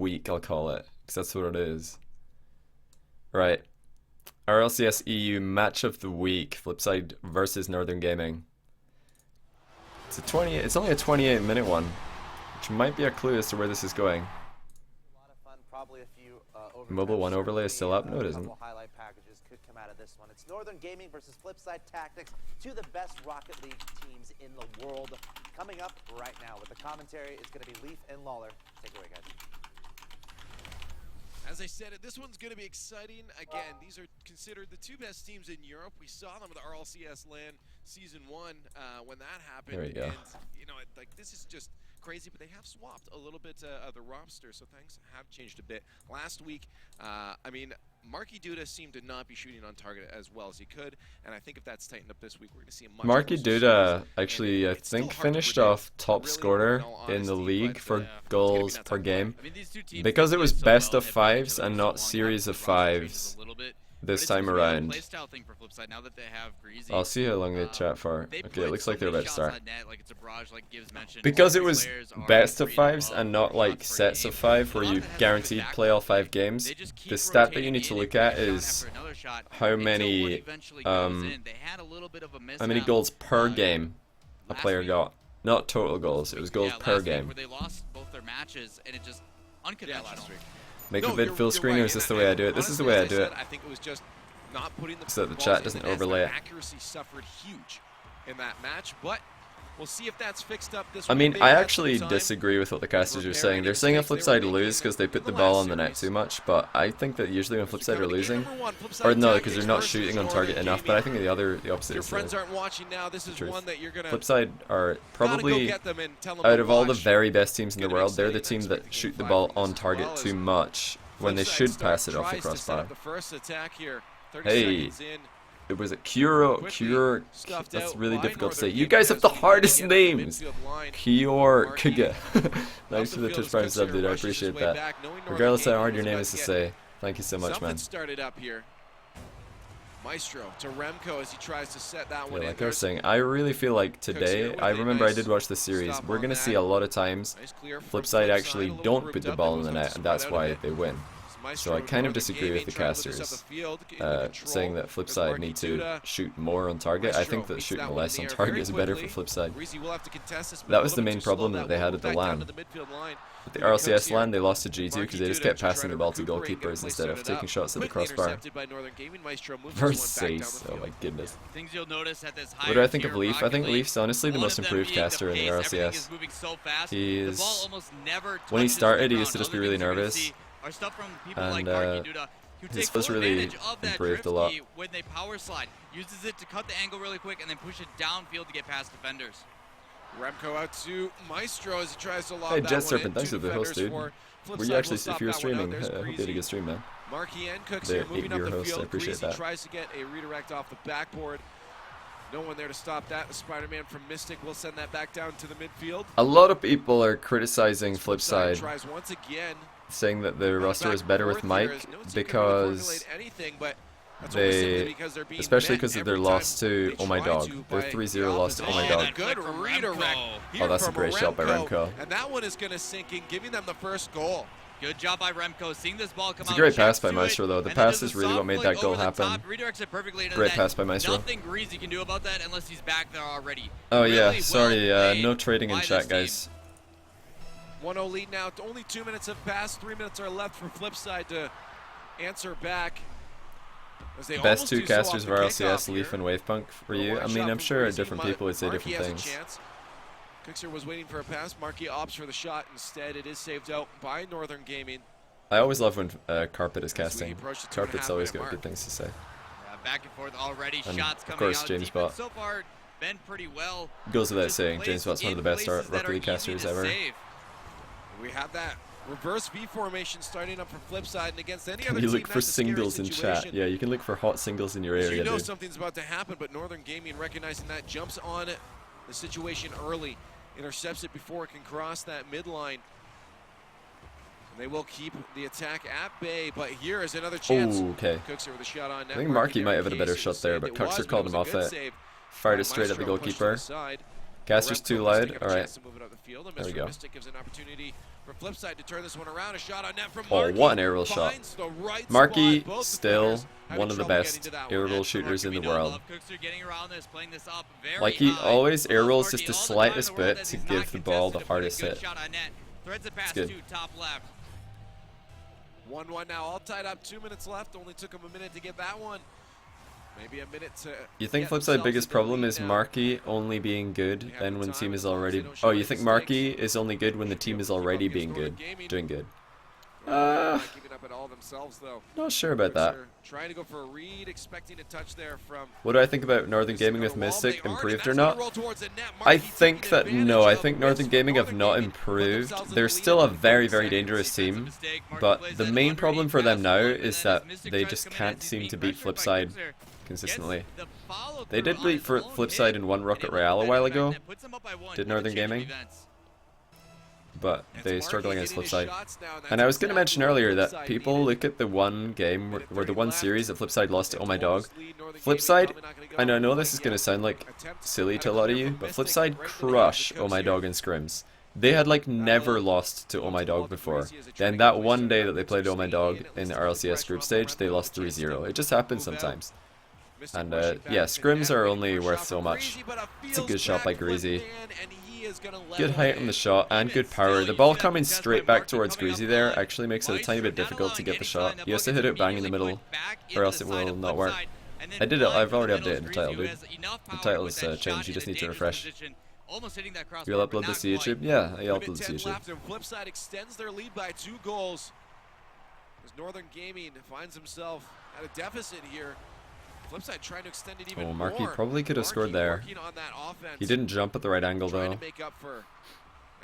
week, I'll call it, because that's what it is. Right. RLCS EU match of the week, Flipside versus Northern Gaming. It's only a 28-minute one, which might be a clue as to where this is going. Mobile One overlay is still up? No, it isn't. Highlight packages could come out of this one. It's Northern Gaming versus Flipside Tactics, two of the best Rocket League teams in the world. Coming up right now with the commentary is going to be Leaf and Lawler. Take it away, guys. As I said, this one's going to be exciting. Again, these are considered the two best teams in Europe. We saw them with the RLCS LAN Season 1 when that happened. There you go. And, you know, like, this is just crazy, but they have swapped a little bit of the roster, so things have changed a bit. Last week, I mean, Marky Duda seemed to not be shooting on target as well as he could, and I think if that's tightened up this week, we're going to see a much Marky closer Duda series. actually, I It's still think, hard to finished predict, off top really, scorer in all in the honesty, league but, for it's gonna be goals that per type of game. I mean, these two teams Because it was play so best well, of they've played each fives other and so not long, series the of roster changes fives a little bit, this but it time seems to be a around. playstyle thing for Flipside now that they have Greasy. I'll see how long they chat for. They Okay, put it looks so like they're many about to shots start. on net, like it's a barrage, like Gibbs mentioned. Because All it three was players are best of 3 and fives above and not for like shots per sets game. of five A where lot you of it has guaranteed exactly play all the 5 same. games, They just keep the stat that rotating you need to in, look they at put a shot is after another shot how until one many eventually goes in. They had a little bit of a how many mishap, goals per game a last player week. got. Not total goals, it was goals Yeah, per last week game. where they lost both their matches and it just unconventional. Make No, a vid you're fill screen, or right. is this the way I do it? This is the way I do it. I think it was just not putting the So that the balls chat in doesn't the nets. overlay Their it. accuracy suffered huge in that match, but we'll see if that's fixed up this I week. mean, They've I had some actually time. disagree with what the casters are repair saying. any They're saying a mistakes they were Flipside making lose because they in put the the ball last on the net series. too much, but I think that usually when As we Flipside go are to game losing, number one, Flipside or no, because Tactics they're not versus shooting on Northern target enough, but I think the opposite Your is friends the aren't watching now. This is truth. one that you're gonna Flipside are gotta go probably, get them and tell them out to of all the watch. very best teams in the Gonna be world, they're the exciting team next that week. shoot the Game ball 5 on from this as target well too as much when they Flipside should start- pass it off the tries to set up crossbar. the first attack here. 30 Hey. seconds in. It was a Quickly Cure, stuffed that's out really by difficult to say. Northern You Gaming guys have as the we hardest get on the names! midfield line. Kior Marky Kiga. up Thanks the for the field Twitch as Prime Cookser sub, dude, I rushes his appreciate way that. back, knowing Northern Regardless how Gaming hard your was name about is to get say, thank you so much, something man. started up here. Maestro to Remco as he tries to set that one Yeah, in. like I was saying, I really feel like today, with I a remember I nice did watch the series, stop we're on going to that. see a lot of times Nice clear from Flipside Flipside, actually a little don't put grouped the up, ball it in the goes net, up and to that's spread out a why bit. they win. Maestro So I kind of Northern disagree with Gaming the trying to put this up casters, the field, getting the control. saying that There's Flipside Marky need to Duda. shoot more on target. I think Maestro that beats shooting that one less in on the air target very is better for quickly. Flipside. Greasy will have to contest this, but That a was the little bit main too slow. problem that they had will at the move that down LAN. to the midfield line. With the Here he comes RLCS here. LAN, they lost to G2 Marky because they just Duda kept to try passing to the ball to recuperate, get a goalkeepers play instead of started taking up. shots at the Quickly crossbar. intercepted by Northern Gaming. Maestro moves this one back down Versace, the oh field. my goodness. Things you'll notice at this What do I higher think of tier Leaf? I Rocket think League, Leaf's honestly the one most of them improved being the caster in the pace, everything RLCS. is moving so fast, He the is, ball almost never when he touches the started, he ground. used to just be Other really things you're gonna nervous, see are stuff from people and like Marky Duda, who his take fuzz full really advantage of that improved drift a lot. key when they power slide, uses it to cut the angle really quick and then push it downfield to get past defenders. Remco out to Maestro as he tries to lob Hey, that Jet one Serpent, in. thanks Two for the host, defenders dude. for Were Flipside you will actually, stop if you were that one out. streaming, There's I hope you had a Greasy. good stream, man. Marky and Cooks The here moving up 8-year the host, I field. appreciate Greasy that. tries to get a redirect off the backboard. No one there to stop that. The Spider-Man from Mystic will send that back down to the midfield. A lot of people are criticizing Flipside Flipside, tries once again. saying that the On a roster is back better and with forth here Mike as no team can really because formulate anything, but that's only simply they, because they're being especially met because of every their loss time to they Oh My try Dog. to Their by 3-0 the loss to Oh My opposition. Dog. Good From redirect. Remco. Here Oh, that's a from great shot by Remco. And that one is going to sink in, giving them the first goal. Good job by Remco, seeing this ball come It's a out. great pass checks by to Maestro, it, though. The and then pass does is a really what soft made flick that goal over the happen. top, redirects it perfectly into Great the pass net. by Maestro. Nothing Greasy can do about that unless he's back there already. Oh Really yeah, well sorry, played no trading in by chat, this guys. 1-0 lead now. Only 2 minutes have passed. 3 minutes are left for Flipside to answer back. As they Best almost two do so off casters the of kickoff RLCS, Leaf here. and Wavepunk for Little you. wide I mean, shot I'm from sure Greasy. different people would say Marky different has a things. chance. Cookser was waiting for a pass. Marky opts for the shot instead. It is saved out by Northern Gaming. I always love when Carpet is As we casting. approach the 2.5 Carpet's always minute got good mark. things to say. Yeah, back and forth already. And, Shots of coming course, out. James Defense Bott. so far been pretty well. Goes without Just saying, plays James Bott's one of the in best places that Rocket are League easy casters to ever. save. We have that reverse V formation starting up for Flipside, and against any Can other you team, look for that's a scary singles in situation. chat? Yeah, you can look for hot singles in your So area, you know dude. something's about to happen, but Northern Gaming, recognizing that, jumps on the situation early, intercepts it before it can cross that midline. And they will keep the attack at bay, but here is another chance. Oh, okay. Cooks with a shot on net. I think Marky might have had a better shot there, but Cuxer called him off it. Fired it straight at the goalkeeper. Caster's too loud. All right. There we go. Mystic gives an opportunity for Flipside to turn this one around. A shot on net from Oh, Marky. what an aerial shot. Finds the right Marky, spot. Both still defenders having one of the trouble best getting to that one. aerial And shooters in the world. Getting around this, playing this up very Like, he high. always air rolls just Marky the all slightest time in the world bit as to he's give not the ball the contested to put a hardest good hit. shot on net. Threads it past good. two, top left. 1-1 now, all tied up. 2 minutes left. Only took him a minute to get that one. Maybe a minute to. You think get Flipside themselves biggest into the problem lead is now. Marky only being good They have then the when time team as is long as already... they don't show Oh, any you think mistakes. Marky is only good when the team is already being good, doing good? Not keeping up at all themselves though. Not sure about that. They're trying to go for a read, expecting a touch there from. What do I think about Northern Gaming with Mystic, improved or not? I think that no, I think Northern Gaming have not improved. They're still a very, very dangerous team, but the main problem for them now is that they just can't seem to beat Flipside consistently. They did beat Flipside in one Rocket Royale a while ago, did Northern Gaming, but they struggle against Flipside. And I was going to mention earlier that people look at the one game, or the one series that Flipside lost to Oh My Dog. Flipside, and I know this is going to sound like silly to a lot of you, but Flipside crush Oh My Dog in scrims. They had like never lost to Oh My Dog before. Then that one day that they played Oh My Dog in the RLCS group stage, they lost 3-0. It just happens sometimes. And yeah, scrims are only worth so much. It's a good shot by Greasy. Good height on the shot and good power. The ball coming straight back towards Greasy there actually makes it a tiny bit difficult to get the shot. He has to hit it bang in the middle or else it will not work. I did it, I've already updated the title, dude. The title is changed, you just need to refresh. You'll upload this to YouTube? Yeah, I'll upload this to YouTube. Flipside extends their lead by 2 goals. As Northern Gaming finds himself at a deficit here. Flipside trying to extend it even Oh, Marky more. probably could have scored there. He didn't jump at the right angle Trying though. to make up for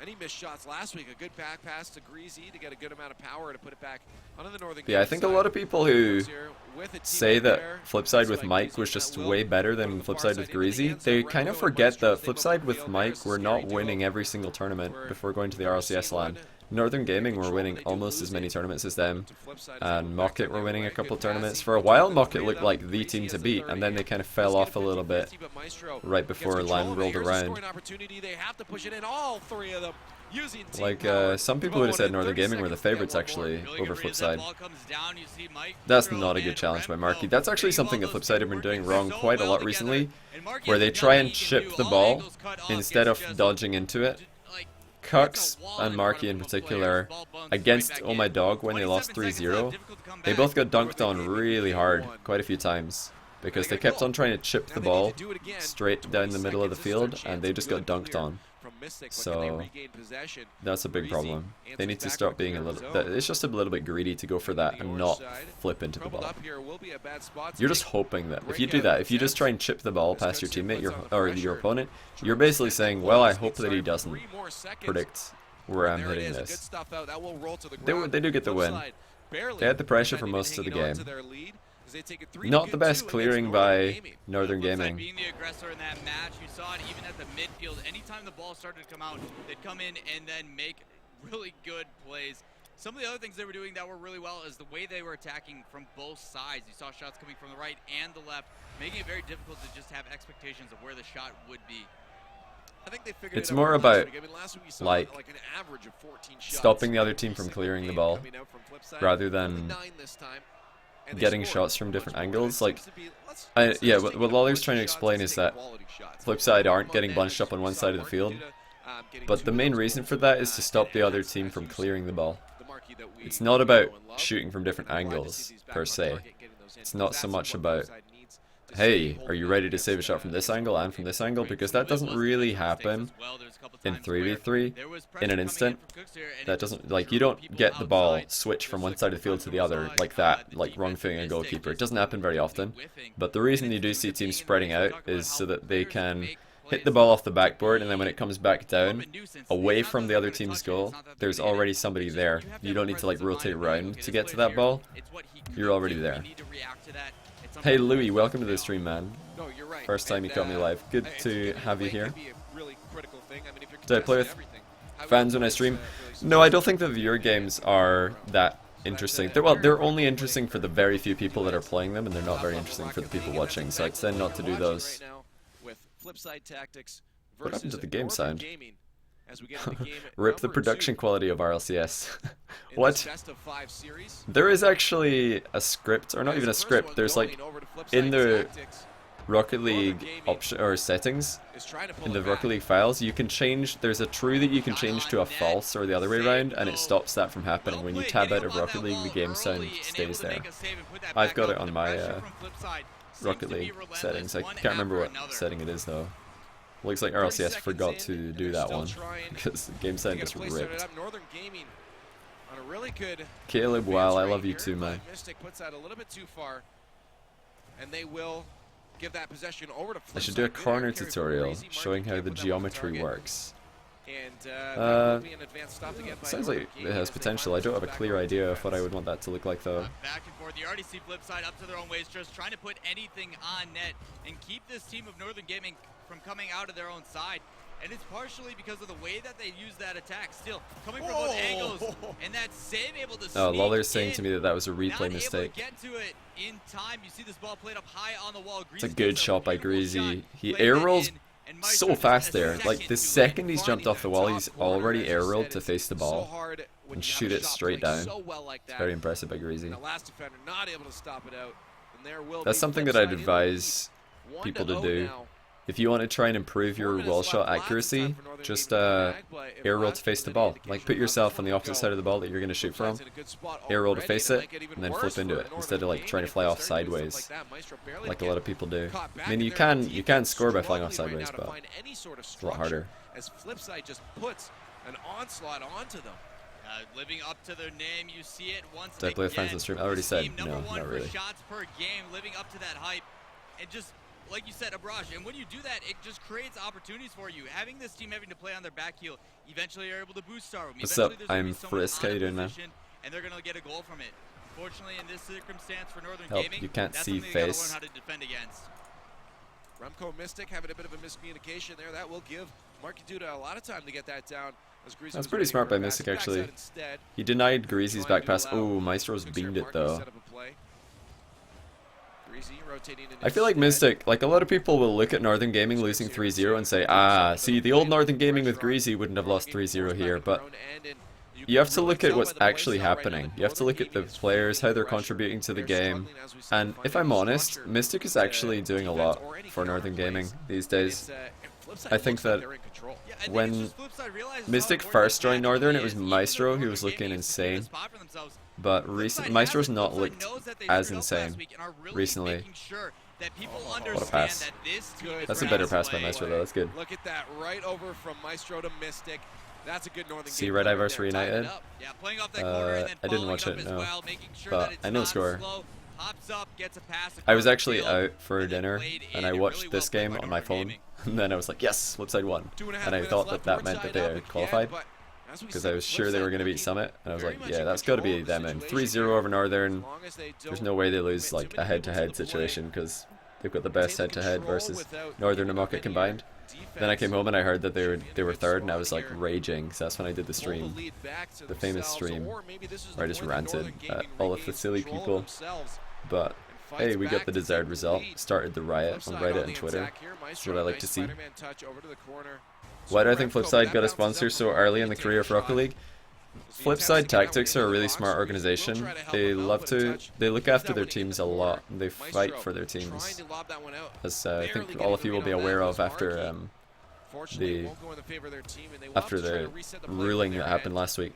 any missed shots last week. A good back pass to Greasy to get a good amount of power to put it back onto the Northern. Yeah, I think a lot of people who say that Flipside with Mike was just way better than Flipside with Greasy, they kind of forget that Flipside with Mike were not winning every single tournament before going to the RLCS LAN. Northern Gaming were winning almost as many tournaments as them, and Mocket were winning a couple tournaments. For a while, Mocket looked like the team to beat, and then they kind of fell off a little bit right before LAN rolled around. Like, some people would have said Northern Gaming were the favorites actually over Flipside. That's not a good challenge by Marky. That's actually something that Flipside have been doing wrong quite a lot recently, where they try and chip the ball instead of dodging into it. Cucks and Marky in particular, against Oh My Dog when they lost 3-0, they both got dunked on really hard quite a few times because they kept on trying to chip the ball straight down the middle of the field and they just got dunked on. So that's a big problem. They need to start being a little... It's just a little bit greedy to go for that and not flip into the ball. You're just hoping that if you do that, if you just try and chip the ball past your teammate or your opponent, you're basically saying, well, I hope that he doesn't predict where I'm hitting this. They do get the win. They had the pressure for most of the game. Not the best clearing by Northern Gaming. Being the aggressor in that match, you saw it even at the midfield. Anytime the ball started to come out, they'd come in and then make really good plays. Some of the other things they were doing that were really well is the way they were attacking from both sides. You saw shots coming from the right and the left, making it very difficult to just have expectations of where the shot would be. I think they figured It's more about like an average of 14 shots stopping the other team from clearing the ball rather than getting shots from different angles. Like, yeah, what Lawler's trying to explain is that Flipside aren't getting bunched up on one side of the field, but the main reason for that is to stop the other team from clearing the ball. It's not about shooting from different angles, per se. It's not so much about, hey, are you ready to save a shot from this angle and from this angle? Because that doesn't really happen in 3v3 in an instant. That doesn't, like, you don't get the ball switch from one side of the field to the other like that, like wrong thing a goalkeeper. It doesn't happen very often. But the reason you do see teams spreading out is so that they can hit the ball off the backboard, and then when it comes back down, away from the other team's goal, there's already somebody there. You don't need to like rotate around to get to that ball. You're already there. Hey Louis, welcome to the stream, man. First time you caught me live. Good to have you here. Did I play with fans when I stream? No, I don't think the viewer games are that interesting. They're only interesting for the very few people that are playing them, and they're not very interesting for the people watching, so I'd tend not to do those. With Flipside Tactics What happened to versus the game Northern sound? Gaming as we get into game Rip the number production 2 quality of RLCS. in What? this best of 5 series. There is actually a script, or not As even the a first script. one There's like going over to Flipside in the Tactics Rocket League option or settings is trying to pull in the it Rocket back. League files, you can change. There's a true that you can change to a false or the other way around, and it stops that from happening. When you tab out of Rocket League, the game sound stays there. I've got it on my Rocket League settings. I can't remember what setting it is though. Looks like 30 RLCS seconds forgot in, to and do they're that still one trying because the game to sound get a just play started ripped. up. Northern Gaming on a really good Caleb, advance wow, I rate love you here, too, man. but Mystic puts that a little bit too far, and they will give that possession over to I should do a Flipside. Good corner air carry for tutorial Breezy. showing Marky how can't the put that one on geometry target. works. And that will be an advanced stop again by Sounds Northern like it Gaming has as they potential. find I don't have a themselves clear back on idea of what I defense. would want that to look like though. Back and forth. You already see Flipside up to their own ways, just trying to put anything on net and keep this team of Northern Gaming from coming out of their own side. And it's partially because of the way that they use that attack. Still coming from both angles, and that save able to Oh, sneak Lawler's saying in, to me that that was a not replay able mistake. to get to it in time. You see this ball played up high on the wall. It's a Greasy good takes shot by beautiful Greasy. shot, He plays air it rolls in, and Maestro so just fast a there. Like the too second late. he's jumped off the wall, he's already air rolled to face the ball hard when and you have shoot a it shot straight play down. so well like that. Very impressive by Greasy. And the last defender not able to stop it out. And there will That's be something that Flipside I'd in the advise lead. people to 1-0 do. now. If you want to try and improve your 4 minutes wall left, shot lots of time accuracy, for Northern just Gaming to bag, but if air roll last to face was the any ball. indication, Like put that's yourself on the where opposite we side go. of the ball that you're going to shoot from. Flipside's in a good spot Air roll to already. face They it, might get even and then worse flip into for it Northern instead of like Gaming trying to if fly they off start doing stuff sideways like that. Maestro barely like a get lot of people do. caught back I mean, you there. can Defense score by flying off struggling right sideways, now to but find any sort of it's a lot harder. structure as Flipside just puts an onslaught onto them. Living up to their name, you see it once Did I play with again. fans on stream? I already This said team no, number one not for really. shots per game, living up to that hype, and just like you said, Abrash. And when you do that, it just creates opportunities for you. Having this team having to play on their back heel, eventually you're able to boost star with me. What's Eventually up? there's gonna I'm be someone Frisk. out How you of doing, man? position, and they're gonna get a goal from it. Fortunately, in this circumstance for Northern Help, Gaming, you can't that's see something they gotta face. learn how to defend against. Remco Mystic having a bit of a miscommunication there. That will give Marky Duda a lot of time to get that down. As Greasy That's was pretty waiting smart for a by pass. Mystic, He backs actually. out instead, He denied Greasy's trying back to pass. allow Oh, Maestro's Quick Serve beamed it Marky though. set up a play. Greasy rotating in I feel like instead. Mystic, like a lot of people will look at Northern Gaming losing 3-0 and say, ah, see, the old Northern Gaming with Greasy wouldn't have lost 3-0 here, but you have to look at what's actually happening. You have to look at the players, how they're contributing to the game, and if I'm honest, Mystic is actually doing a lot for Northern Gaming these days. I think that Yeah, I think when it's just Flipside realizes Mystic how important first this joined matchup Northern, it is, was even Maestro though who was Northern looking Gaming has secured a insane, spot for themselves. but Flipside Maestro's hasn't. not Flipside looked knows that they as screwed up insane last week and are really recently. making sure that people What a understand pass. that this team is That's a ready better to pass by play. Maestro though, that's good. Look at that, right over from Maestro to Mystic. That's a good Northern See, Gaming Red player Eye versus there, tying it Reunited? up. Yeah, playing off that corner and then I didn't following watch up it, as no. well, making sure But that it's I know the not score. slow. Hops up, gets a pass I was across the actually field, out for and then dinner, played and in I and watched really this well played game by on my Northern phone, Gaming. and then I was like, yes, Flipside won. 2.5 And I minutes thought left, that we're meant that tied they up had again, qualified, but as we because said, I was sure they were going to beat Flipside Summit, and I was very like, much yeah, in that's got to be control of them the in. situation 3-0 here. over Northern, As long as they there's don't no way they commit lose too like many a people to head-to-head the play, situation, because they've got the best take head-to-head control versus without Northern giving and up Mucket any, combined. Then I came defense. home and I heard that they were Should third, be and I was like here. raging, so that's when I did the Pull stream. lead back to The famous themselves, stream, or maybe this is where I the just point that ranted Northern at Gaming all of the regains silly control of people. themselves But and hey, fights we got back the to desired take result. lead. Started the riot Flipside on Reddit the and Twitter. attack here. That's what I like to see. Spider-Man touch over to the corner. Why do I think Remco, Flipside that got a bounces sponsor up so from early in the Marky, career of take a Rocket shot. League? We'll see Flipside attempts to get that Tactics one are a into really the smart box. organization. We'll try to help They him out, love but a to, touch. they look Puts after that their one into teams the a lot. corner. They fight Maestro for their trying teams, to lob that one out. as I Barely think getting all of the you will read be on that aware was of after Marky. Fortunately, it the won't go in the favor of their team, and they will have after to try the to reset the play from ruling their that happened end. last week.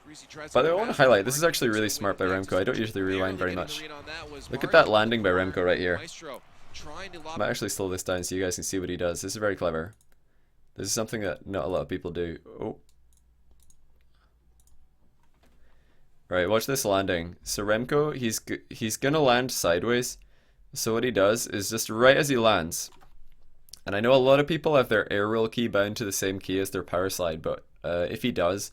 Greasy tries By to the way, I want to pass highlight, this is Marky, actually really so smart by back to Remco. I don't the usually barely rewind very getting much. the read on that was Look at Marky. that landing by Remco right here. Maestro trying to I lob might actually slow this down so you guys can see what he does. This is very clever. This is something that not a lot of people do. Oh. Right, watch this landing. So Remco, he's gonna land sideways. So what he does is just right as he lands. And I know a lot of people have their air roll key bound to the same key as their power slide, but if he does,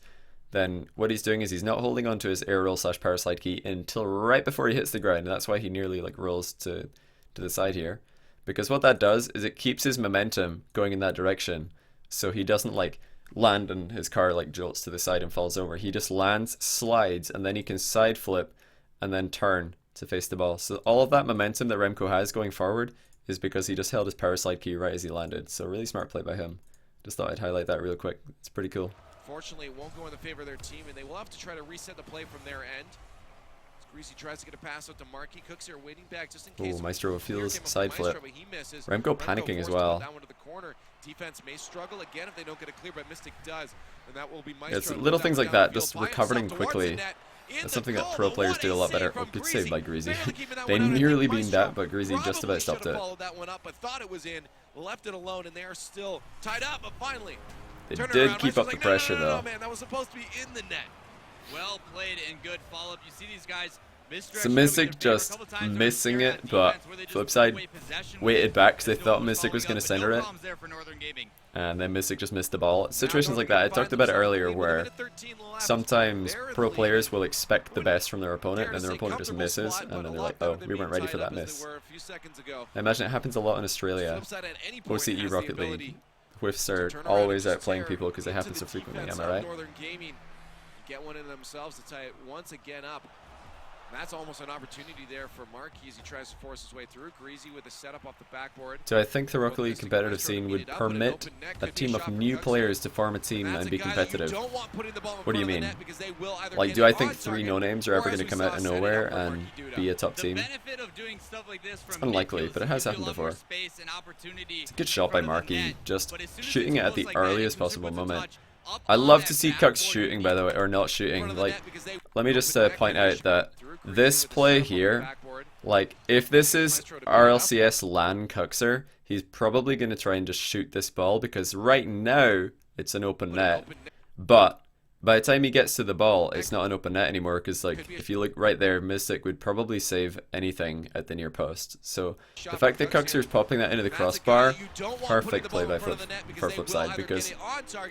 then what he's doing is he's not holding onto his air roll / power slide key until right before he hits the ground. And that's why he nearly like rolls to the side here. Because what that does is it keeps his momentum going in that direction. So he doesn't like land and his car like jolts to the side and falls over. He just lands, slides, and then he can side flip and then turn to face the ball. So all of that momentum that Remco has going forward is because he just held his power slide key right as he landed. So really smart play by him. Just thought I'd highlight that real quick. It's pretty cool. Fortunately, it won't go in the favor of their team, and they will have to try to reset the play from their end. As Greasy tries to get a pass out to Marky. Cooks here waiting back just in case. Oh, Maestro feels Clear came up side from Maestro, flip. but he misses. Remco panicking as forced to well. go that one to the corner. Defense may struggle again if they don't get a clear, but Mystic does, and that will be Yeah, it's Maestro. little things like that, just By recovering himself towards quickly. the net. In That's the something that goal, pro but players what do a lot save better. from Oh, good Greasy. save by Greasy. Barely keeping that They one out. I think nearly beamed Maestro that, but Greasy just probably about stopped should have it. followed that one up, but thought it was in, left it alone, and they are still tied up, but finally. They turn it did around. keep Maestro's up the like, pressure, no, though. man, that was supposed to be in the net. Well played and good follow-up. You see these guys So Mystic just missing it, but Flipside waited back because they thought Mystic was going to center it. And then Mystic just missed the ball. Situations like that, I talked about it earlier, where sometimes pro players will expect the best from their opponent, and their opponent just misses, and then they're like, oh, we weren't ready for that miss. I imagine it happens a lot in Australia. OCE Rocket League. Whiffs are always outplaying people because they happen so frequently, am I right? Get one in themselves to tie it once again up. That's almost an opportunity there for Marquis as he tries to force his way through. Greasy with a setup off the backboard. So I think the Rocket League competitive scene would permit a team of new players to form a team and be competitive. What do you mean? Like, do I think 3 no-names are ever going to come out of nowhere and be a top team? It's unlikely, but it has happened before. It's a good shot by Marky, just shooting it at the earliest possible moment. I love to see Cucks shooting, by the way, or not shooting. Like, let me just point out that this play here, like, if this is RLCS LAN Cuxer, he's probably going to try and just shoot this ball, because right now, it's an open net. But by the time he gets to the ball, it's not an open net anymore, because, like, if you look right there, Mystic would probably save anything at the near post. So, the fact that Cuxer's popping that into the crossbar, perfect play by Flipside, because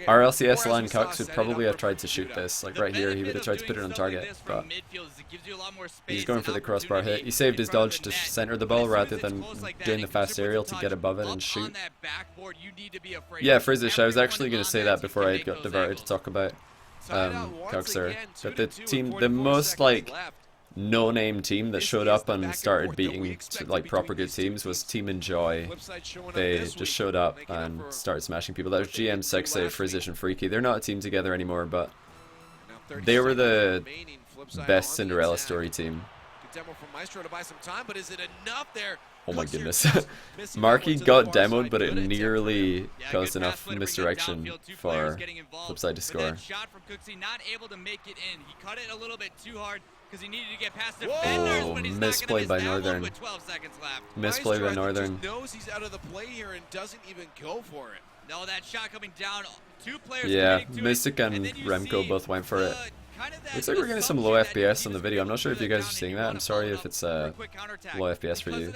RLCS LAN Cux would probably have tried to shoot this. Like, right here, he would have tried to put it on target, but he's going for the crossbar hit. He saved his dodge to center the ball rather than doing the fast aerial to get above it and shoot. Yeah, Frizzish, I was actually going to say that before I got diverted to talk about Cuxer, that the team, the most like no-name team that showed up and started beating like proper good teams was Team Enjoy. They just showed up and started smashing people. That was GM, Sexay, Frizzish, and Freaky. They're not a team together anymore, but they were the best Cinderella story team. Oh my goodness. Marky got demoed, but it nearly caused enough misdirection for Flipside to score. Oh, misplayed by Northern. Misplayed by Northern. Knows he's out of the play here and doesn't even go for it. No, that shot coming down. 2 players. Yeah, Mystic and Remco both went for it. Looks like we're getting some low FPS on the video. I'm not sure if you guys are seeing that. I'm sorry if it's low FPS for you.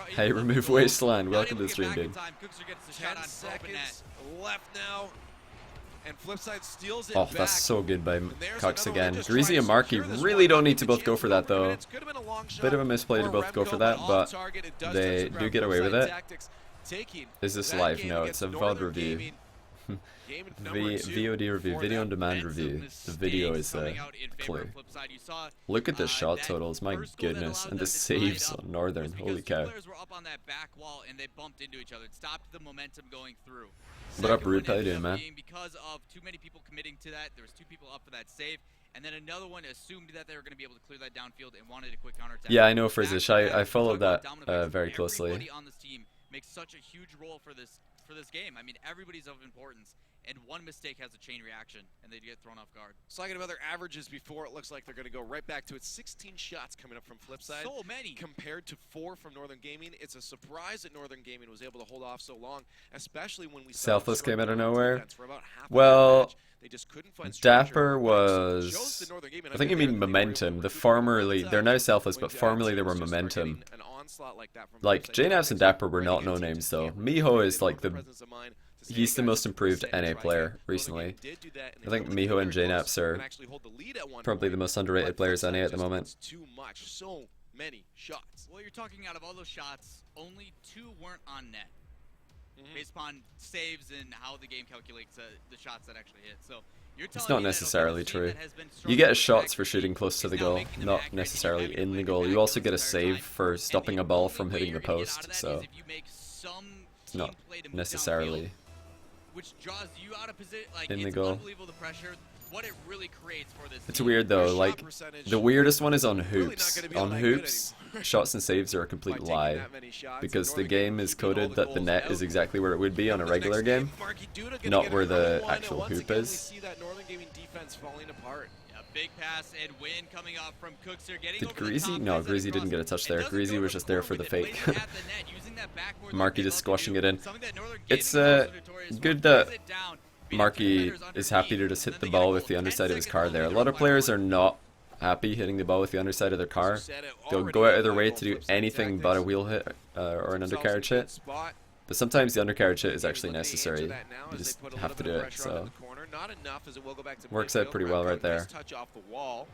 Hey, remove Wasteland. Welcome to the stream, dude. 10 seconds left now. And Flipside steals it Oh, that's so good by Cucks again. Greasy and Marky really don't need to both go for that, though. Bit of a misplay to both go for that, but they do get away with it. Is this live? No, it's a VOD review. VOD review, video on demand review. The video is clear. Look at the shot totals, my goodness, and the saves on Northern. Holy cow! What up, Rude? How you doing, man? Because of too many people committing to that, there was 2 people up for that save, and then another one assumed that they were going to be able to clear that downfield and wanted a quick counterattack. Yeah, I know, Frizzish. I followed that very closely. Everybody on this team makes such a huge role for this game. I mean, everybody's of importance, and one mistake has a chain reaction, and they get thrown off guard. So talking about their averages before, it looks like they're going to go right back to it. 16 shots coming up from Flipside. So many. Compared to 4 from Northern Gaming. It's a surprise that Northern Gaming was able to hold off so long, especially when we saw Selfless came out of nowhere. Well, Dapper was... I think you mean Momentum. The formerly... They're now Selfless, but formerly they were Momentum. Like, JNAPS and Dapper were not no-names, though. Miho is, like, he's the most improved NA player recently. I think Miho and JNAPS are probably the most underrated players NA at the moment. So many shots. Well, you're talking out of all those shots, only 2 weren't on net. Based upon saves and how the game calculates the shots that actually hit. So you're telling it's not me necessarily true. You get shots for shooting close to the goal, not necessarily in the goal. You also get a save for stopping a ball from hitting the post. So not team play to move necessarily downfield, which draws you out of position. Like, in the it's goal. unbelievable the pressure, what it really creates for this It's team. weird though, Their like shot percentage the weirdest one is on really not hoops. gonna be On all that good hoops, anymore. shots and saves are a By complete taking lie that many shots, because the Northern game Gaming is keeping all coded the that the goals net out. is exactly where it would be on a Coming to the regular next game, Marky Duda gonna not get where another the one, and actual once hoop again, is. We see that Northern Gaming defense falling apart. A big pass and win coming up from Cookser. Getting Did over the Greasy? top, No, plays that Greasy didn't across. get a touch It there. doesn't Greasy go was to just there the for the core, but it fake. plays it at the net, using that backboard Marky like they just love to squashing do. it in. Something that Northern It's Gaming is also notorious good for. that Plays it down, beating Marky defenders is happy to underneath, just hit and the then they get a ball goal. with the 10 underside of his seconds car only there. A to lot of players 5-1. are not happy hitting the ball with the underside of their car. Said it They'll already go out of their on way goal to do Flipsid anything but a tactics. wheel hit or an Themselves in a undercarriage good hit. spot. But sometimes the undercarriage hit is Gaming actually looking to answer necessary. that now You as they just put a have little to bit do of it. pressure onto So the corner. Not enough as it will go back to works out midfield. pretty well Remco, right there. nice touch off the wall.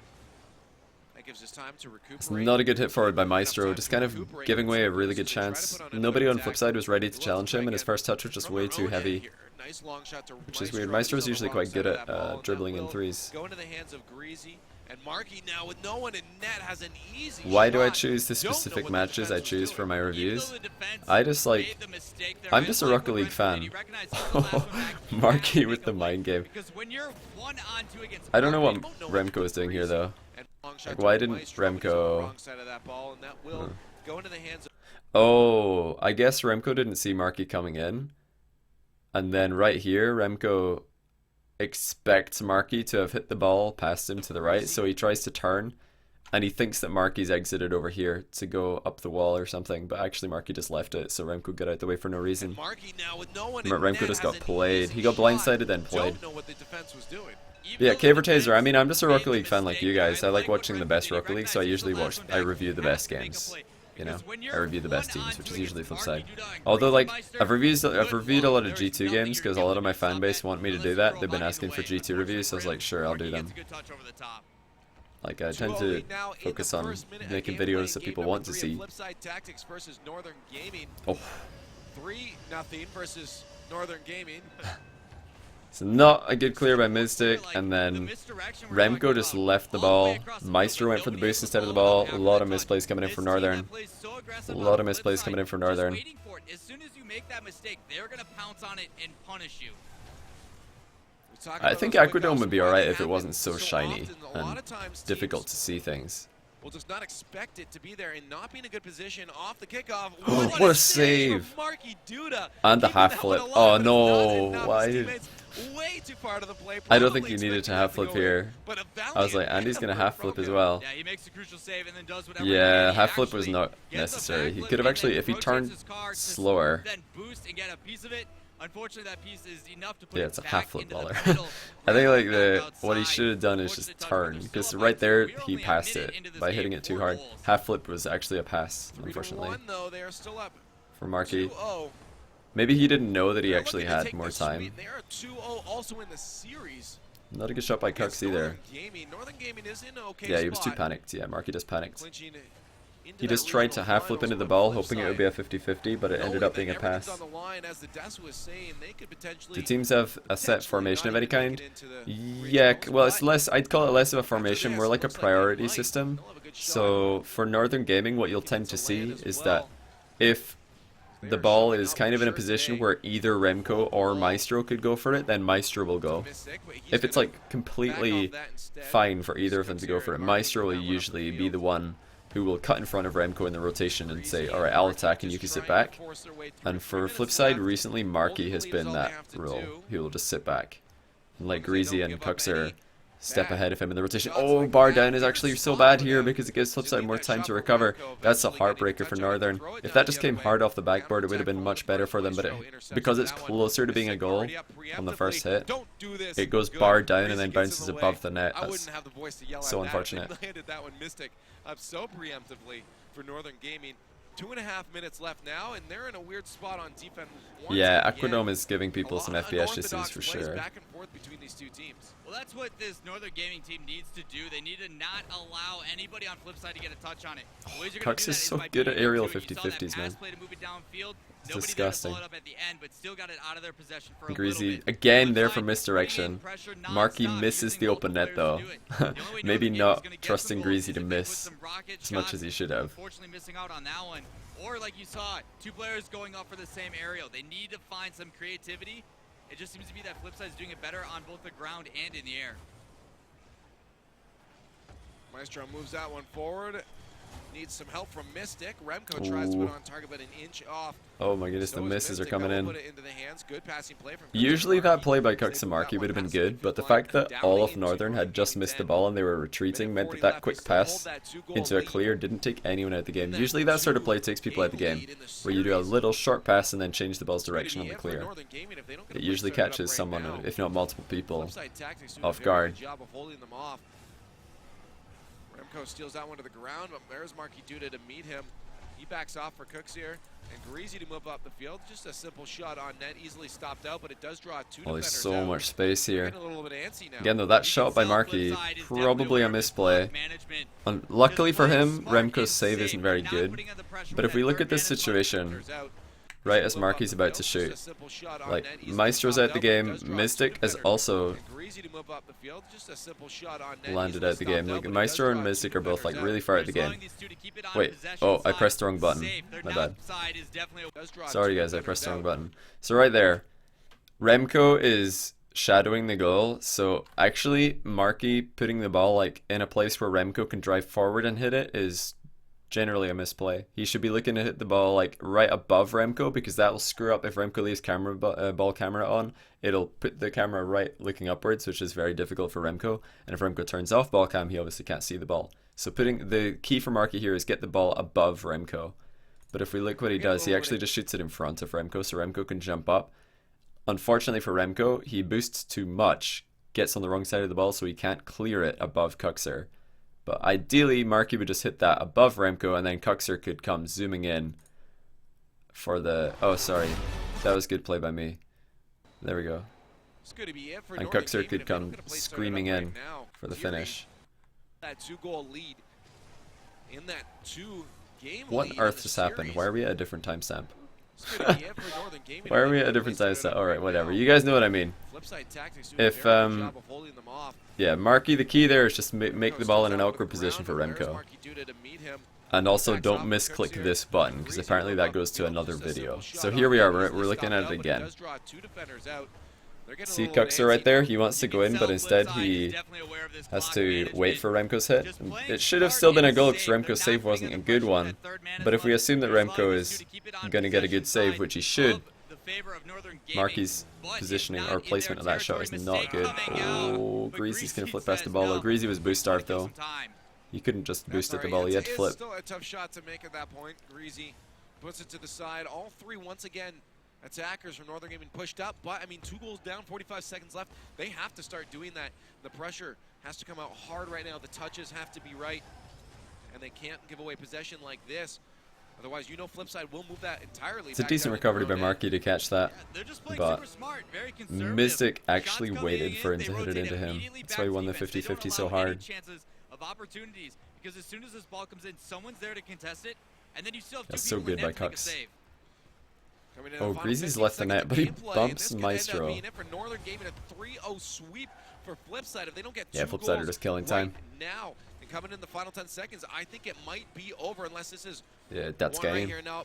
That gives us time to recuperate. it's not a good hit forward by Enough Maestro, time just to kind of recuperate giving away a and really so good they try to chance. put on another Nobody on attack. Flipside was ready to We'll challenge him, and his again first touch was just from way their too own heavy, end here. Nice long shot to which is Maestro. weird. Maestro's He's on the usually wrong quite side good of at that ball, and that dribbling in will threes. go into the hands of Greasy. And Marky now with no one in net has an easy Why do I shot. choose the Don't know specific what the matches I defense was choose doing. for my Even reviews? though the defense I just like, made the mistake there, I'm and just a like Rocket what League Brent fan. did, he recognized he was the last one back. He had Marky to with make the a play. mind game. Because when you're 1-on-2 against I don't know what You don't know what Remco is doing here though. And long shot Like, to why didn't Maestro, but he's on the Remco- wrong side of that ball, and that will go into the hands of Oh, I guess Remco didn't see Marky coming in. And then right here, Remco expects Marky to have hit the ball past him to the right, so he tries to turn, and he thinks that Marky's exited over here to go up the wall or something, but actually Marky just left it, so Remco got out the way for no reason. Marky now with no one in Remco net just has got an played. easy He got shot. blindsided, then played. Don't know what the defense was doing. Even Yeah, though the Caver Taser, I defense mean, I'm just a made Rocket the League fan like mistake you there, guys. I and like what watching the Brent best did, he Rocket League, so I recognized usually he's the watch, last I one review the back, best he had to make a games. play. You know, Because when I you're review the best 1-on-2 teams, which is usually against Flipside. Marky Duda and Although, like, Meister, I've reviewed a lot of there is G2 nothing games you're because a doing lot of my to stop fan base it want me to unless do you that. throw They've been money asking the for way. G2 reviews, so I was like, sure, I'll do Marky them. gets a good touch over the top. Like, I 2-0 tend to lead now in the focus on first minute of making gameplay, videos that game people number want to 3 see. of Flipside Tactics versus Northern Gaming. Oh, 3-0 versus Northern Gaming. so not a good clear by Mystic, and then Remco just left the ball. Maestro went for the boost instead of the ball. A lot of misplays coming in for Northern. A lot of misplays coming in for Northern. As soon as you make that mistake, they're going to pounce on it and punish you. I think Aquadome would be alright if it wasn't so shiny and difficult to see things. We'll just not expect it to be there and not be in a good position off the kickoff. What a save! from Marky Duda. And the Keeping half that flip. one alive, Oh but no, it's not enough. why His did... teammates way too far to the play. I don't think Probably you needed to expecting half that flip go in. here. But a I was like, valiant Andy's gonna effort half from flip as him. well. Yeah, he makes a crucial save and then does whatever. Yeah, he half flip was actually not gets a necessary. He backflip could have and actually, then if he rotates turned his car to slower. then boost and get a piece of it. Unfortunately, that piece is enough to put Yeah, it it's a back half flip into the baller. middle, I think rather like than back what he outside. should have done is just turn, because right there he passed it by hitting it too hard. Half flip was actually a pass, 3-1 unfortunately, though, they are still up. for Marky. 2-0. Maybe he didn't know that he They're actually looking to had take more this time. sweep. They are 2-0 also in the series. Not a good shot by against Cux either. Northern Gaming. Northern Gaming is in an okay Yeah, he was too spot. panicked. Yeah, Marky just panicked. Clinching into He that just tried to regional half flip finals into the on ball, flip hoping it would side. be a 50-50, but it ended Knowing up that being a everything's pass. on the line, as the desk was saying, they could potentially Do teams have a set potentially formation not of any even kind? make it into the Yeah, regionals, well, it's but less, I'd call it less of a after formation, this, more like a looks they priority might. system. They'll have a good shot. So for Northern Gaming, what you'll tend to Begins see land as is well. that if They the are ball showing is up kind of in a sure position today. where either Remco or Maestro could go for it, then Maestro will go. Mystic, but he's If it's gonna like back off completely that instead. fine for either of them Comes to go here for it, and Marky Maestro will put that one up usually the be the field. one who will cut in front of Remco in the rotation and say, Greasy alright, and I'll Marky attack and you just can sit trying to back. force their way through. And 3 for minutes Flipside, left. recently Marky has Ultimately, been is all they that have to role. do. He will just sit back. And like As they Greasy don't and give up Cux are any step back. ahead of him in the rotation. Shots Oh, like bar that, down is fair actually so spot bad for here them. because it gives To Flipside leave more that time shot to for recover. Remco, That's a eventually getting heartbreaker for touch on it, Northern. throw it If down that just the other came way. hard off the backboard, it would have been Counterattack much forward better by for them, but Maestro, intercepts because it's that one. closer to being a Mystic goal already up on the first preemptively. hit, Don't do this. it goes Good. bar down and Greasy then gets in bounces the way. above the net. I That's wouldn't have the voice to yell so at unfortunate. that. They landed that one Mystic up so preemptively for Northern Gaming. 2.5 minutes left now, and they're in a weird spot on defense. once Yeah, again. Aquadome is giving people some FPS Unorthodox issues for plays sure. Back and forth between these two teams. Well, that's what this Northern Gaming team needs to do. They need to not allow anybody on Flipside to get a touch on it. The ways you're gonna Cux do is that so by good at beating aerial into it. You saw that 50-50s, man. pass play to move it downfield. Nobody disgusting. there to follow it up at the end, but still got it out of their possession for a Greasy little bit. again there Flipside for misdirection. bringing pressure Marky nonstop, misses using the open multiple net players though. to do it. The only way Maybe Northern Gaming is not gonna get trusting some Greasy goals to is if they put miss some rocket as much shots. as he should have. Unfortunately missing out on that one. Or like you saw, two players going up for the same aerial. They need to find some creativity. It just seems to be that Flipside is doing it better on both the ground and in the air. Maestro moves that one forward. Needs some help from Mystic. Remco tries to put it on target, but an inch off. Oh my goodness, the So is misses are Mystic. coming That in. will put it into the hands. Good passing play from Usually that play by Cux and Cuxamarki Marky would have been pass good, but the flying fact that down all the of into Northern had just missed the ball and they were retreating meant that that quick pass into a clear didn't take anyone out of the game. Usually that sort of play takes people out of the game, where you do a little short pass and then change the ball's direction on the clear. It usually catches someone, if not multiple people, off guard. Remco steals that one to the ground, but there's Marky Duda to meet him. He backs off for Cooks here, and Greasy to move up the field. Just a simple shot on net, easily stopped out, but it does draw two Oh, there's defenders so out. much space here. Getting a little bit antsy now. Again though, that shot by Marky, probably a misplay. Luckily for him, Remco's save isn't very good. But if we look at this situation, right as Marky's about to shoot, like Maestro's out the game, Mystic has also landed out the game. Like Maestro and Mystic are both like really far out the game. Wait, oh, I pressed the wrong button. My bad. Sorry guys, I pressed the wrong button. So right there, Remco is shadowing the goal, so actually Marky putting the ball like in a place where Remco can drive forward and hit it is generally a misplay. He should be looking to hit the ball like right above Remco, because that will screw up if Remco leaves ball camera on. It'll put the camera right looking upwards, which is very difficult for Remco. And if Remco turns off ball cam, he obviously can't see the ball. So putting the key for Marky here is get the ball above Remco. But if we look what he does, he actually just shoots it in front of Remco, so Remco can jump up. Unfortunately for Remco, he boosts too much, gets on the wrong side of the ball, so he can't clear it above Cuxer. But ideally, Marky would just hit that above Remco, and then Cuxer could come zooming in for the... Oh, sorry. That was good play by me. There we go. And Cuxer could come screaming in for the finish. That 2-goal lead in that 2-game What lead on earth in the just happened? series. Why are we at a different timestamp? It's gonna be it for Northern Gaming. Why are we at a different timestamp? Alright, whatever. You guys know what I mean. Flipside Tactics doing If, a very good job of holding them off. Yeah, Marky, the key there is just make the ball in an awkward position for Remco. And also don't misclick this button, because apparently that goes to another video. So here we are, we're looking at it again. See Cuxer right there? He wants to go in, but instead he has to wait for Remco's hit. It should have still been a goal, because Remco's save wasn't a good one. But if we assume that Remco is going to get a good save, which he should, Marky's positioning or placement of that shot is not good. Oh, Greasy's going to flip past the ball. Oh, Greasy was boost starved though. He couldn't just boost at the ball, he had to flip. Still a tough shot to make at that point. Greasy puts it to the side. All three, once again, attackers from Northern Gaming pushed up, but I mean, 2 goals down, 45 seconds left. They have to start doing that. The pressure has to come out hard right now. The touches have to be right, and they can't give away possession like this. Otherwise, you know, Flipside will move that entirely. It's a decent recovery by Marky to catch that, but Mystic actually waited for him to hit it into him. That's why he won the 50-50 so hard. Opportunities, because as soon as this ball comes in, someone's there to contest it, and then you still have two That's so people good by in to make a Cux. save. Oh, Greasy's left the net, but he bumps Maestro. Yeah, Flipside are just killing time. Now, and coming in the final 10 seconds, I think it might be over unless this is Yeah, that's one right game. here. No,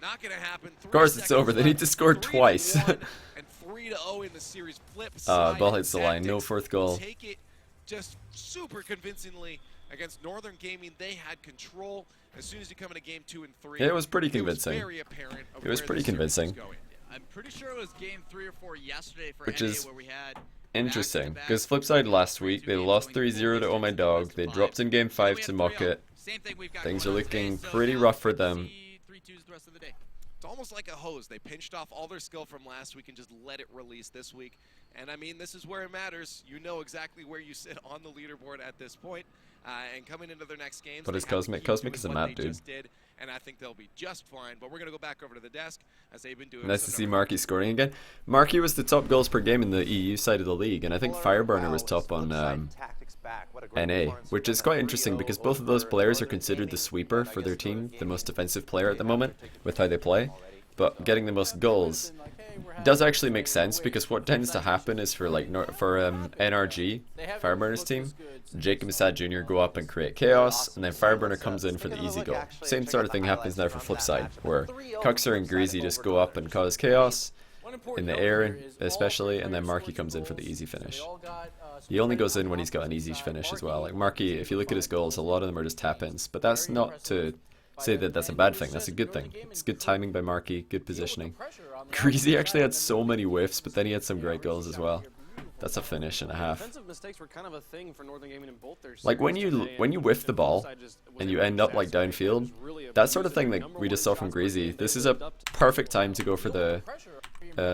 not gonna happen. Of course it's over, they need to score twice. 3-1 and 3-0 in the series. Flipside ball hits the line, no Tactics fourth goal. take it just super convincingly against Northern Gaming. They had control. As soon as you come into game 2 and 3, It was pretty convincing. It was pretty convincing. I'm pretty sure it was game 3 or 4 yesterday for Which NA is where we had interesting, because Flipside last week, they lost 3-0 to Oh My Dog, they dropped in game 5 to Muck It. Things are looking pretty rough for them. It's almost like a hose. They pinched off all their skill from last week and just let it release this week. And I mean, this is where it matters. You know exactly where you sit on the leaderboard at this point. And coming into their next games, But is they have to Cosmic? keep Cosmic doing is a what mad they dude. just did, and I think they'll be just fine. But we're going to go back over to the desk as they've been doing. Nice to see Marky scoring again. Marky was the top goals per game in the EU side of the league, and I think Fireburner was top on NA, which is quite interesting because both of those players are considered the sweeper for their team, the most defensive player at the moment, with how they play. but getting the most goals does actually make sense, because what tends to happen is for like NRG, Fireburner's team, Jake and Masad Jr. go up and create chaos, and then Fireburner comes in for the easy goal. Same sort of thing happens now for Flipside, where Cuxer and Greasy just go up and cause chaos, in the air especially, and then Marky comes in for the easy finish. He only goes in when he's got an easy finish as well. Like Marky, if you look at his goals, a lot of them are just tap-ins, but that's not to say that that's a bad thing. That's a good thing. It's good timing by Marky, good positioning. Greasy actually had so many whiffs, but then he had some great goals as well. That's a finish and a half. Like when you whiff the ball and you end up like downfield, that sort of thing that we just saw from Greasy. This is a perfect time to go for the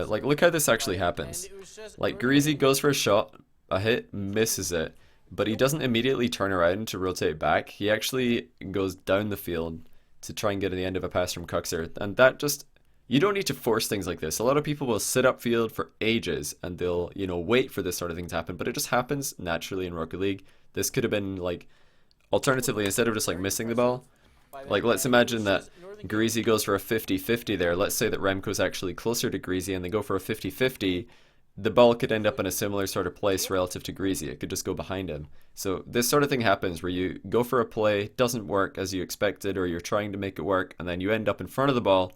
like, look how this actually happens. Like Greasy goes for a shot, a hit, misses it, but he doesn't immediately turn around to rotate back. He actually goes down the field to try and get to the end of a pass from Cuxer, and that just, you don't need to force things like this. A lot of people will sit upfield for ages and they'll, you know, wait for this sort of thing to happen, but it just happens naturally in Rocket League. This could have been like, alternatively, instead of just like missing the ball, like let's imagine that Greasy goes for a 50-50 there. Let's say that Remco's actually closer to Greasy and they go for a 50-50. The ball could end up in a similar sort of place relative to Greasy. It could just go behind him. So this sort of thing happens where you go for a play, doesn't work as you expected, or you're trying to make it work, and then you end up in front of the ball.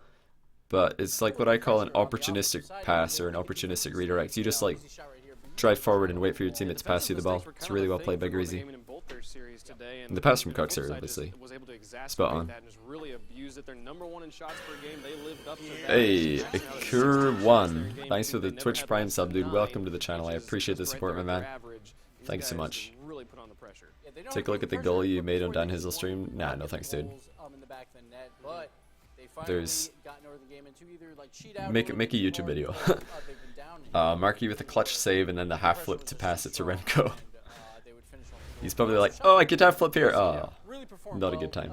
But it's like what I call an opportunistic pass or an opportunistic redirect. You just like drive forward and wait for your teammate to pass you the ball. It's really well played by Greasy. And the pass from Cuxer, obviously. Spot on. Hey, Ikur1. Thanks for the Twitch Prime sub, dude. Welcome to the channel. I appreciate the support, my man. Thanks so much. Take a look at the goal you made on Dan Hizzle stream. Nah, no thanks, dude. There's... Make a YouTube video. Marky with a clutch save and then the half flip to pass it to Remco. He's probably like, oh, I get to half flip here. Oh, not a good time.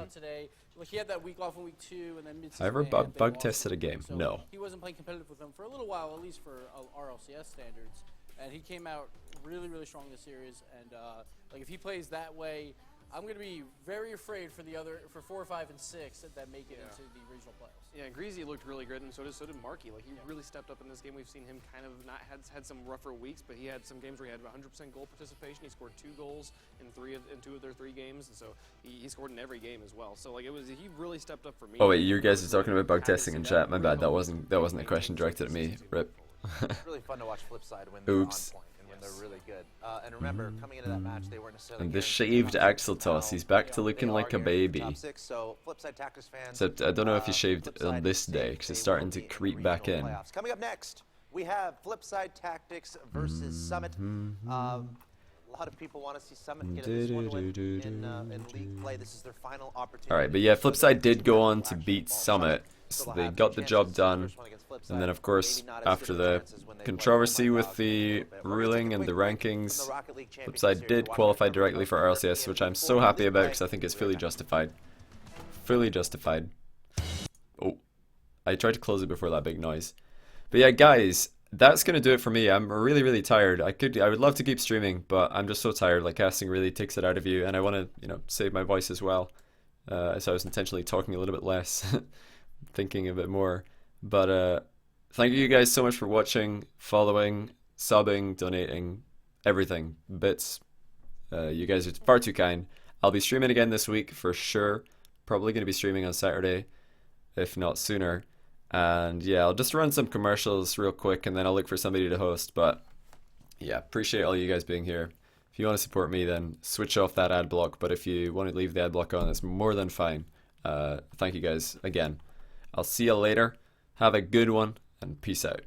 However, bug tested a game. No. He wasn't playing competitive with them for a little while, at least for RLCS standards, and he came out really, really strong this series. And like if he plays that way, I'm going to be very afraid for the other, for 4, 5, and 6 that make it into the regional playoffs. Yeah, Greasy looked really good, and so did Marky. Like he really stepped up in this game. We've seen him kind of not had some rougher weeks, but he had some games where he had 100% goal participation. He scored 2 goals in 2 of their 3 games, and so he scored in every game as well. So like he really stepped up for me. Oh wait, you guys are talking about bug testing in chat. My bad. That wasn't a question directed at me. Rip. It's really fun to watch Flipside when they're on point. They're really good. And remember, coming into that match, they weren't necessarily. And the shaved axle toss, he's back to looking like a baby. Except I don't know if he shaved on this day, because it's starting to creep back in. Coming up next, we have Flipside Tactics versus Summit. A lot of people want to see Summit get this one win in league play. This is their final opportunity. Alright, but yeah, Flipside did go on to beat Summit. So they got the job done, and then of course after the controversy with the ruling and the rankings, Flipside did qualify directly for RLCS, which I'm so happy about because I think it's fully justified. Fully justified. Oh, I tried to close it before that big noise. But yeah, guys, that's gonna do it for me. I'm really tired. I would love to keep streaming, but I'm just so tired. Like casting really takes it out of you, and I want to, you know, save my voice as well. So I was intentionally talking a little bit less. Thinking a bit more, but thank you guys so much for watching, following, subbing, donating, everything, bits. You guys are far too kind. I'll be streaming again this week for sure, probably going to be streaming on Saturday if not sooner, and yeah, I'll just run some commercials real quick and then I'll look for somebody to host. But yeah, appreciate all you guys being here. If you want to support me, then switch off that ad block, but if you want to leave the ad block on, it's more than fine. Thank you guys again. I'll see you later. Have a good one, and peace out.